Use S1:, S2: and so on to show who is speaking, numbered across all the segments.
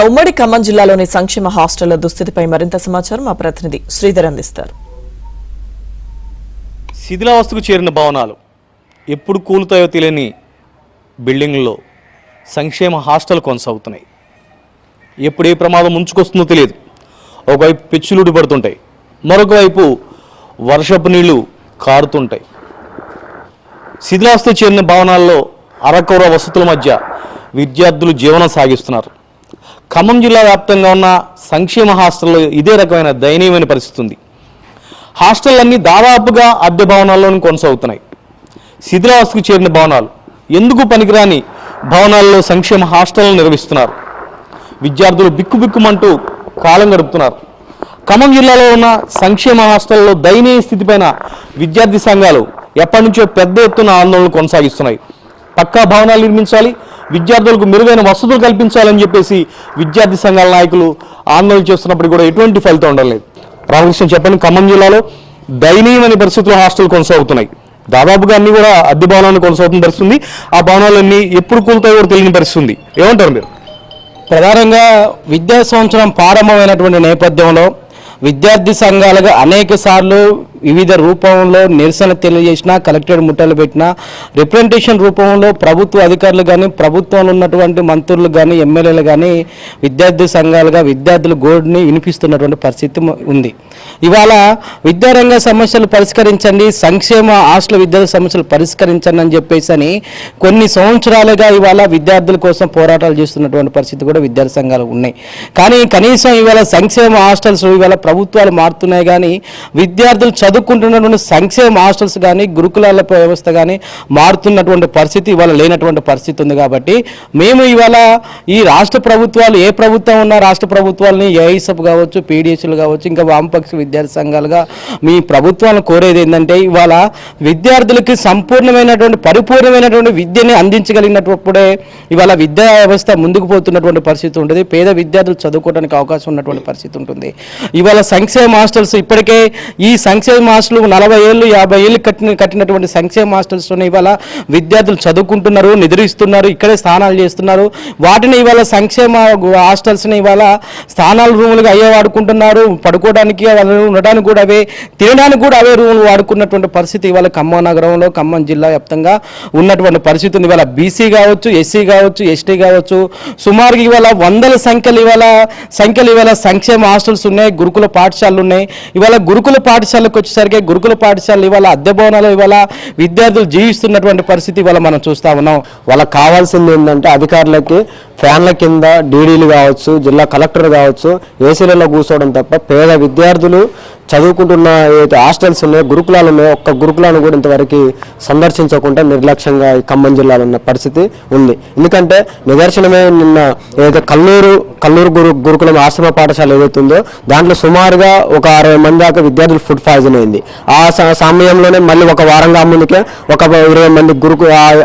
S1: ఉమ్మడి ఖమ్మం జిల్లాలోని సంక్షేమ హాస్టళ్ల దుస్థితిపై మరింత సమాచారం మా ప్రతినిధి శ్రీధర్ అందిస్తారు.
S2: శిథిలావస్థకు చేరిన భవనాలు, ఎప్పుడు కూలుతాయో తెలియని బిల్డింగ్లలో సంక్షేమ హాస్టల్ కొనసాగుతున్నాయి. ఎప్పుడు ఏ ప్రమాదం ముంచుకొస్తుందో తెలియదు. ఒకవైపు పెచ్చులుడి పడుతుంటాయి, మరొక వైపు వర్షపు నీళ్లు కారుతుంటాయి. శిథిలావస్థకు చేరిన భవనాల్లో అరకొర వసతుల మధ్య విద్యార్థులు జీవనం సాగిస్తున్నారు. ఖమ్మం జిల్లా వ్యాప్తంగా ఉన్న సంక్షేమ హాస్టల్లో ఇదే రకమైన దయనీయమైన పరిస్థితి ఉంది. హాస్టళ్లన్నీ దాదాపుగా అద్దె భవనాల్లోనే కొనసాగుతున్నాయి. శిథిలావస్థకు చేరిన భవనాలు, ఎందుకు పనికిరాని భవనాల్లో సంక్షేమ హాస్టళ్లను నిర్వహిస్తున్నారు. విద్యార్థులు బిక్కుబిక్కుమంటూ కాలం గడుపుతున్నారు. ఖమ్మం జిల్లాలో ఉన్న సంక్షేమ హాస్టల్లో దయనీయ స్థితిపైన విద్యార్థి సంఘాలు ఎప్పటి నుంచో పెద్ద ఎత్తున ఆందోళనలు కొనసాగిస్తున్నాయి. పక్కా భవనాలు నిర్మించాలి, విద్యార్థులకు మెరుగైన వసతులు కల్పించాలని చెప్పేసి విద్యార్థి సంఘాల నాయకులు ఆందోళన చేస్తున్నప్పుడు కూడా ఎటువంటి ఫలితం ఉండలేదు. రామకృష్ణ చెప్పండి, ఖమ్మం జిల్లాలో దయనీయమైన పరిస్థితుల్లో హాస్టల్ కొనసాగుతున్నాయి. దాదాపుగా అన్ని కూడా అద్దె భవనాలు కొనసాగుతున్న పరిస్థితుంది. ఆ భవనాలన్నీ ఎప్పుడు కూలుతాయో కూడా తెలియని పరిస్థితుంది. ఏమంటారు మీరు?
S3: ప్రధానంగా విద్యా సంవత్సరం ప్రారంభమైనటువంటి నేపథ్యంలో విద్యార్థి సంఘాలుగా అనేక సార్లు వివిధ రూపంలో నిరసన తెలియజేసిన, కలెక్టరేట్ ముట్టలు పెట్టిన, రిప్రజెంటేషన్ రూపంలో ప్రభుత్వ అధికారులు కానీ, ప్రభుత్వంలో ఉన్నటువంటి మంత్రులు కానీ, ఎమ్మెల్యేలు కానీ విద్యార్థి సంఘాలుగా విద్యార్థుల గోడుని వినిపిస్తున్నటువంటి పరిస్థితి ఉంది. ఇవాళ విద్యారంగ సమస్యలు పరిష్కరించండి, సంక్షేమ హాస్టల్ విద్యార్థి సమస్యలు పరిష్కరించండి అని చెప్పేసి అని కొన్ని సంవత్సరాలుగా ఇవాళ విద్యార్థుల కోసం పోరాటాలు చేస్తున్నటువంటి పరిస్థితి కూడా విద్యార్థి సంఘాలు ఉన్నాయి. కానీ కనీసం ఇవాళ సంక్షేమ హాస్టల్స్ ఇవాళ ప్రభుత్వాలు మారుతున్నాయి, కానీ విద్యార్థులు చదువుకుంటున్నటువంటి సంక్షేమ హాస్టల్స్ కానీ, గురుకులాల వ్యవస్థ కానీ మారుతున్నటువంటి పరిస్థితి ఇవాళ లేనటువంటి పరిస్థితి ఉంది. కాబట్టి మేము ఇవాళ ఈ రాష్ట్ర ప్రభుత్వాలు, ఏ ప్రభుత్వం ఉన్నా రాష్ట్ర ప్రభుత్వాలని ఏఐఎస్ఎఫ్ కావచ్చు, పీడిఎస్లు కావచ్చు, ఇంకా వామపక్ష విద్యార్థి సంఘాలుగా మీ ప్రభుత్వాలను కోరేది ఏంటంటే ఇవాళ విద్యార్థులకి సంపూర్ణమైనటువంటి పరిపూర్ణమైనటువంటి విద్యని అందించగలిగినప్పుడే ఇవాళ విద్యా వ్యవస్థ ముందుకు పోతున్నటువంటి పరిస్థితి ఉంటుంది. పేద విద్యార్థులు చదువుకోవడానికి అవకాశం ఉన్నటువంటి పరిస్థితి ఉంటుంది. ఇవాళ సంక్షేమ హాస్టల్స్ ఇప్పటికే ఈ సంక్షేమ హాస్టల్ 40 ఏళ్ళు 50 ఏళ్ళు కట్టినటువంటి సంక్షేమ హాస్టల్స్లోనే ఇవాళ విద్యార్థులు చదువుకుంటున్నారు, నిద్రిస్తున్నారు, ఇక్కడే స్నానాలు చేస్తున్నారు. వాటిని ఇవాళ సంక్షేమ హాస్టల్స్ని ఇవాళ స్నానాల రూములుగా అయ్యే వాడుకుంటున్నారు. పడుకోవడానికి, ఉండడానికి కూడా అవే, తినడానికి కూడా అవే రూములు వాడుకున్నటువంటి పరిస్థితి ఇవాళ ఖమ్మం నగరంలో, ఖమ్మం జిల్లా వ్యాప్తంగా ఉన్నటువంటి పరిస్థితి ఉంది. ఇవాళ బీసీ కావచ్చు, ఎస్సీ కావచ్చు, ఎస్టీ కావచ్చు, సుమారుగా ఇవాళ వందల సంఖ్యలు ఇవాళ సంక్షేమ హాస్టల్స్ ఉన్నాయి, గురుకుల పాఠశాలలు ఉన్నాయి. ఇవాళ గురుకుల పాఠశాలకు వచ్చేసరికి గురుకుల పాఠశాలలు ఇవాళ అద్దె భవనాలు ఇవాళ విద్యార్థులు జీవిస్తున్నటువంటి పరిస్థితి ఇవాళ మనం చూస్తూ ఉన్నాం.
S4: వాళ్ళకి కావాల్సింది ఏంటంటే అధికారులకి ఫ్యాన్ల కింద డీడీలు కావచ్చు, జిల్లా కలెక్టర్ కావచ్చు, ఏసీలలో కూర్చోవడం తప్ప పేద విద్యార్థులు చదువుకుంటున్న ఏదైతే హాస్టల్స్ ఉన్నాయో, గురుకులాలు ఉన్నాయో, ఒక్క గురుకులాలను కూడా ఇంతవరకు సందర్శించకుండా నిర్లక్ష్యంగా ఈ ఖమ్మం జిల్లాలో ఉన్న పరిస్థితి ఉంది. ఎందుకంటే నిదర్శనమే నిన్న ఏదైతే కల్లూరు గురుకులం ఆశ్రమ పాఠశాల ఏదైతే ఉందో దాంట్లో సుమారుగా ఒక 60 మంది దాకా విద్యార్థులు ఫుడ్ పాయిజన్ అయింది. ఆ సమయంలోనే మళ్ళీ ఒక వారంగా ముందుకే ఒక 20 మంది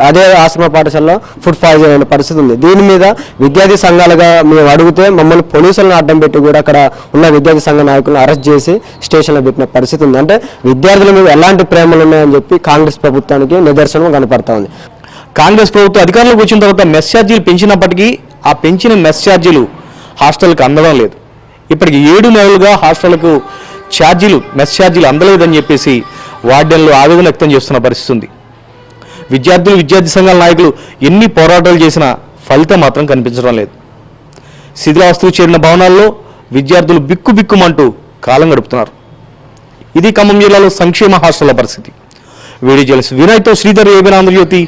S4: అదే ఆశ్రమ పాఠశాలలో ఫుడ్ పాయిజన్ అయిన పరిస్థితి ఉంది. దీని మీద విద్యార్థి సంఘాలుగా మేము అడిగితే మమ్మల్ని పోలీసులను అడ్డం పెట్టి కూడా అక్కడ ఉన్న విద్యార్థి సంఘ నాయకులను అరెస్ట్ చేసి స్టేషన్లో పెట్టిన పరిస్థితి ఉంది. అంటే విద్యార్థుల మీద ఎలాంటి ప్రేమలు ఉన్నాయని చెప్పి కాంగ్రెస్ ప్రభుత్వానికి నిదర్శనం కనపడతా ఉంది.
S2: కాంగ్రెస్ ప్రభుత్వం అధికారంలోకి వచ్చిన తర్వాత మెస్ ఛార్జీలు పెంచినప్పటికీ ఆ పెంచిన మెస్ ఛార్జీలు హాస్టల్కి అందడం లేదు. ఇప్పటికి 7 నెలలుగా హాస్టళ్లకు మెస్ ఛార్జీలు అందలేదని చెప్పేసి వార్డెన్లు ఆవేదన వ్యక్తం చేస్తున్న పరిస్థితి ఉంది. విద్యార్థి సంఘాల నాయకులు ఎన్ని పోరాటాలు చేసినా ఫలితం మాత్రం కనిపించడం లేదు. శిథిలావస్థకు చేరిన భవనాల్లో విద్యార్థులు బిక్కుబిక్కుమంటూ కాలం గడుపుతున్నారు. ఇది ఖమ్మం జిల్లాలో సంక్షేమ హాస్టళ్ల పరిస్థితి. వీడియో జర్నలిస్ట్ వినయ్తో శ్రీధర్, ఏబిఎన్ ఆంధ్రజ్యోతి.